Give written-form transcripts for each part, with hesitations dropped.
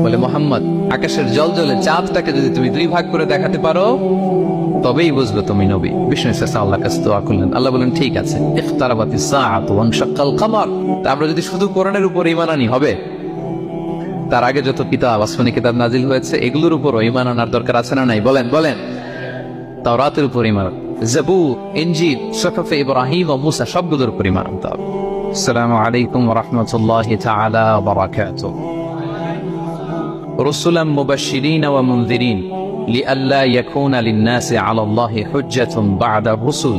বলে মোহাম্মদ, আকাশের জল জলে চাঁদটাকে যদি তুমি দুই ভাগ করে দেখাতে পারো তবেই বুঝবে তুমি নবী। বিষ্ণু ইসলাম আল্লাহর কাছে দোয়া করলেন, আল্লাহ বলেন ঠিক আছে। ইখতারাবাতিস সাআতু ওয়ানশাক্কাল কমর। আমরা যদি শুধু কোরআনের উপর ঈমান আনি হবে, তার আগে যত কিতাব, আসমানি কিতাব নাজিল হয়েছে এগুলোর উপর ঈমান আনার দরকার আছে না নাই? বলেন বলেন। তাওরাতের উপর ঈমান, জাবুর, ইনজিল, সুহুফে ইব্রাহিম ও মুসা সবগুলোর উপর ঈমান আনতে হবে। আসসালামু আলাইকুম ওয়া রাহমাতুল্লাহি তাআলা ওয়া বারাকাতুহু। رسلا مبشرين ومنذرين لئلا يكون للناس على الله حجة بعد الرسل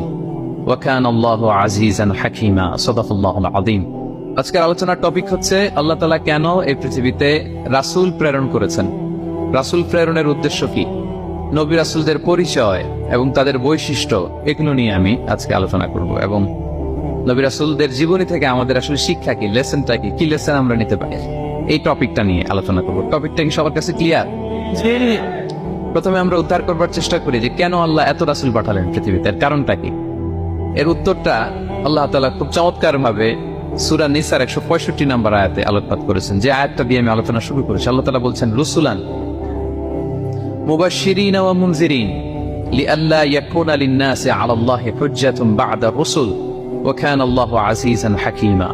وكان الله عزيزا حكيما صدق الله العظيم। আজকের আলোচনার টপিক হচ্ছে আল্লাহ তাআলা কেন এই পৃথিবীতে রাসূল প্রেরণ করেছেন, রাসূল প্রেরণের উদ্দেশ্য কি, নবী রাসূলদের পরিচয় এবং তাদের বৈশিষ্ট্য, এগুলো নিয়ে আমি আজকে আলোচনা করব এবং নবী রাসূলদের জীবনী থেকে আমাদের আসলে শিক্ষা কি, লেসনটা কি, কি লেসন আমরা নিতে পারি, এই টপিকটা নিয়ে আলোচনা করবো। টপিকটা কি সবার কাছে ক্লিয়ার? প্রথমে আমরা উদ্ধার করবার চেষ্টা করি যে কেন আল্লাহ এত রাসূল পাঠালেন পৃথিবীতে, এর কারণটা কি। এর উত্তরটা আল্লাহ তাআলা খুব চমৎকার ভাবে সূরা নিসার 165 নম্বর আয়াতে আলোকপাত করেছেন, যে আয়াতটা দিয়ে আমি আলোচনা শুরু করেছি। আল্লাহ তাআলা বলছেন, রুসুলান মুবাশশিরিন ওয়া মুনজিরিন লিআল্লা ইয়াকুনা লিন-নাসি আলাল্লাহি হুজ্জাতুন বা'দা রুসুল ওয়া কানা আল্লাহু আজিজান হাকীমা।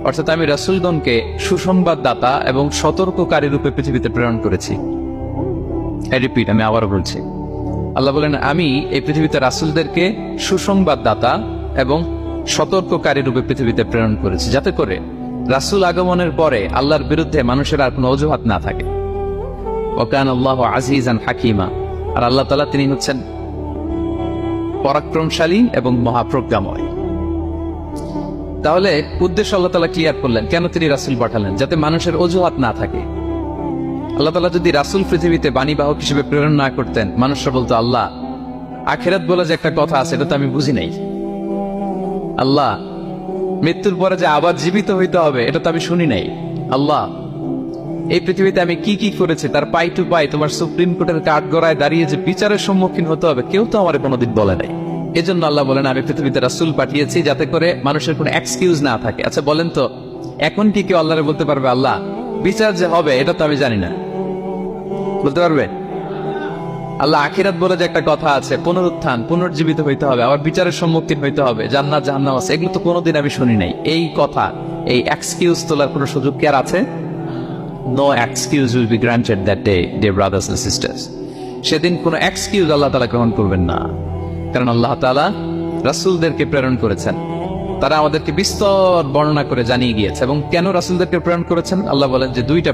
অর্থাৎ আমি রাসূলগণকে সুসংবাদদাতা এবং সতর্ককারী রূপে পৃথিবীতে প্রেরণ করেছি। আমি আবারও বলছি, আল্লাহ বলেন আমি এই পৃথিবীতে রাসূলদেরকে সুসংবাদদাতা এবং সতর্ককারী রূপে পৃথিবীতে প্রেরণ করেছি, যাতে করে রাসূল আগমনের পরে আল্লাহর বিরুদ্ধে মানুষের আর কোনো অজুহাত না থাকে। ওয়া কানা আল্লাহু আজিজান হাকীমা। আর আল্লাহ তাআলা তিনি হচ্ছেন পরাক্রমশালী এবং মহাপ্রজ্ঞাময়। তাহলে উদ্দেশ্য আল্লাহ তাআলা ক্লিয়ার করলেন, কেন তিনি রাসূল পাঠালেন, যাতে মানুষের অজুহাত না থাকে। আল্লাহ তাআলা যদি রাসূল পৃথিবীতে বাণীবাহক হিসেবে প্রেরণ না করতেন, মানুষরা বলতো আল্লাহ আখিরাত বলে যে একটা কথা আছে এটা তো আমি বুঝি নাই, আল্লাহ মৃত্যুর পরে যে আবার জীবিত হইতে হবে এটা তো আমি শুনি নাই, আল্লাহ এই পৃথিবীতে আমি কি কি করেছি তার পাই টু পাই তোমার সুপ্রিম কোর্টের কাঠগড়ায় দাঁড়িয়ে যে বিচারের সম্মুখীন হতে হবে কেউ তো আমার কোনোদিন বলে নাই। এজন্য আল্লাহ বলেন আমি পৃথিবীতে রাসূল পাঠিয়েছি যাতে করে মানুষের কোনো এক্সকিউজ না থাকে। আচ্ছা বলেন তো, এখন কি কেউ আল্লাহরে বলতে পারবে আল্লাহ বিচার যে হবে এটা তো আমি জানি না? বলতে পারবে? আল্লাহ আখিরাত বলে যে একটা কথা আছে, পুনরুত্থান, পুনর্জীবিত হইতে হবে, আবার বিচারের সম্মুখীন হইতে হবে, জান্নাত জাহান্নাম আছে, এগুলো তো কোনোদিন আমি শুনি নাই। এই কথা, এই এক্সকিউজ তোলার কোনো সুযোগ কি আর আছে? No excuse will be granted that day, dear brothers and sisters. সেদিন কোনো এক্সকিউজ আল্লাহ তাআলা গ্রহণ করবেন না, কারণ আল্লাহ তাআলা রাসূলদেরকে প্রেরণ করেছেন, তারা আমাদেরকে বিস্তর বর্ণনা করে জানিয়ে গিয়েছে। এবং কেন রাসূলদেরকে প্রেরণ করেছেন? আল্লাহ বলেন যে দুইটা